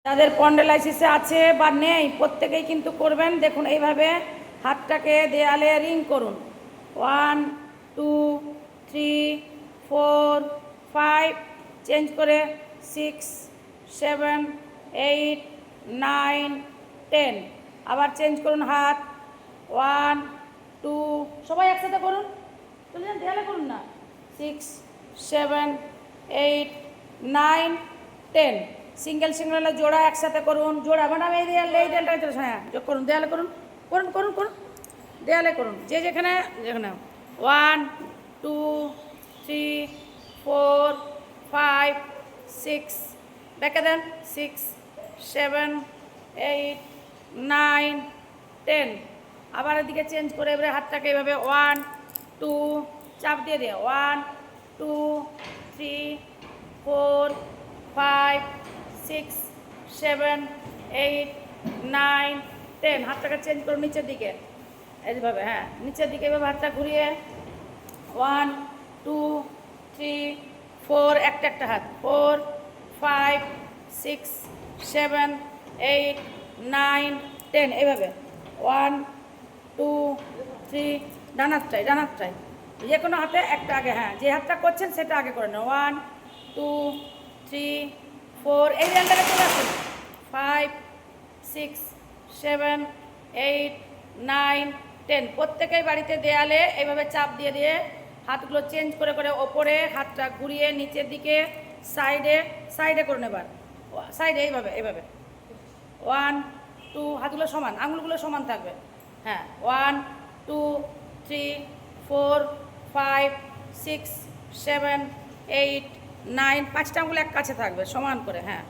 যাদের স্পন্ডাইলাইসিসে আছে বা নেই প্রত্যেকেই কিন্তু করবেন। দেখুন এইভাবে হাতটাকে দেয়ালে রিং করুন। 1 2 3 4 5 চেঞ্জ করে 6 7 8 9 10 আবার চেঞ্জ করুন হাত। 1 2 সবাই একসাথে করুন, চলুন দেয়ালে করুন না। 6 7 8 9 10 সিঙ্গেল সিঙ্গেল জোড়া একসাথে করুন। জোড়া ম্যাডাম এই দেয়ালটা চলে, হ্যাঁ যোগ করুন, দেয়ালে করুন, করুন করুন করুন দেয়ালে করুন, যে যেখানে যেখানে। 1 2 3 4 5 6 ব্যাকে দেন। 6 7 8 9 10 আবার এদিকে চেঞ্জ করে এবারে হাতটাকে এভাবে 1 2 চাপ দিয়ে 1 2 3 4 5 6 7 8 9 10 হাতটাকে চেঞ্জ করুন নিচের দিকে এইভাবে, হ্যাঁ নিচের দিকে এভাবে হাতটা ঘুরিয়ে 1 2 3 4 একটা একটা হাত 4 5 6 7 8 9 10 এইভাবে 1 2 3 ডান হাতটাই যে কোনো হাতে একটা আগে, হ্যাঁ যে হাতটা করছেন সেটা আগে করে নেন। 1 2 3 4 এই ডানটাকে চলে আসুন। 5 6 7 8 9 10 প্রত্যেকেই বাড়িতে দেয়ালে এইভাবে চাপ দিয়ে দিয়ে হাতগুলো চেঞ্জ করে করে ওপরে হাতটা ঘুরিয়ে নিচের দিকে সাইডে করুন। এবার সাইডে এইভাবে 1 2 হাতগুলো সমান, আঙুলগুলো সমান থাকবে, হ্যাঁ 1 2 3 4 5 6 7 8 9 পাঁচটা আঙুল এক কাছে থাকবে সমান করে, হ্যাঁ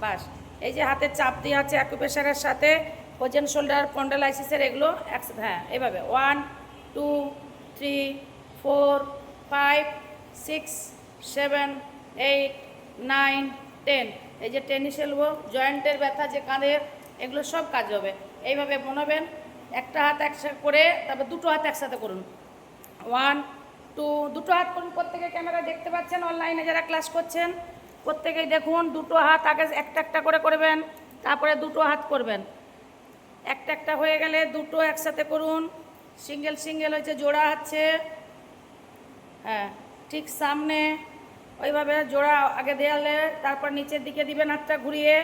বাস। এই যে হাতের চাপ দিয়ে আছে অ্যাকুপ্রেশারের সাথে হোজেন শোল্ডার স্পন্ডাইলাইসিসের এগুলো একসাথে, হ্যাঁ এইভাবে 1 2 3 4 5 6 7 8 9 10 এই যে টেনিস এলবো জয়েন্টের ব্যথা যে কাঁধের এগুলো সব কাজ হবে। এইভাবে বানাবেন, একটা হাত একসাথে করে তারপর দুটো হাত একসাথে করুন। 1 2 দুটো হাত করুন, প্রত্যেকে ক্যামেরা দেখতে পাচ্ছেন, অনলাইনে যারা ক্লাস করছেন প্রত্যেকেই দেখুন দুটো হাত আগে একটা একটা করে করবেন, তারপরে দুটো হাত করবেন। একটা একটা হয়ে গেলে দুটো একসাথে করুন। সিঙ্গেল হয়েছে, জোড়া হচ্ছে, হ্যাঁ ঠিক সামনে ওইভাবে জোড়া আগে দেয়ালে, তারপর নিচের দিকে দিবেন হাতটা ঘুরিয়ে,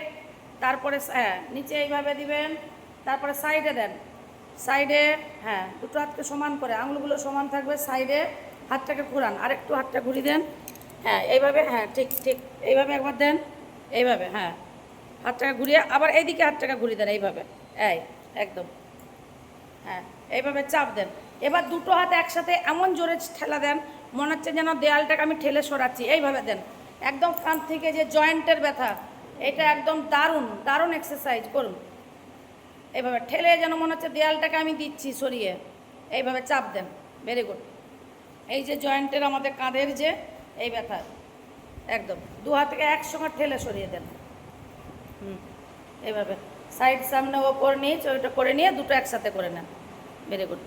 তারপরে হ্যাঁ নিচে এইভাবে দিবেন, তারপরে সাইডে দেন, সাইডে হ্যাঁ দুটো হাতকে সমান করে আঙুলগুলো সমান থাকবে, সাইডে হাতটাকে ঘুরান, আরেকটু হাতটা ঘুরিয়ে দেন, হ্যাঁ এইভাবে, হ্যাঁ ঠিক এইভাবে একবার দেন, এইভাবে হ্যাঁ হাতটাকে ঘুরিয়ে আবার এইদিকে হাতটাকে ঘুরিয়ে দেন এইভাবে, একদম হ্যাঁ এইভাবে চাপ দেন। এবার দুটো হাত একসাথে এমন জোরে ঠেলা দেন মনে হচ্ছে যেন দেয়ালটাকে আমি ঠেলে সরাচ্ছি, এইভাবে দেন একদম কাঁধ থেকে যে জয়েন্টের ব্যথা, এটা একদম দারুণ এক্সারসাইজ করুন। এইভাবে ঠেলে যেন মনে হচ্ছে দেয়ালটাকে আমি দিচ্ছি সরিয়ে, এইভাবে চাপ দেন, ভেরি গুড। এই যে জয়েন্টের আমাদের কাঁধের যে এই ব্যথা, একদম দু হাতকে একসঙ্গে ঠেলে সরিয়ে দেন, এইভাবে সাইড সামনে ওপর নিচ ওইটা করে নিয়ে দুটো একসাথে করে নেন, ভেরি গুড।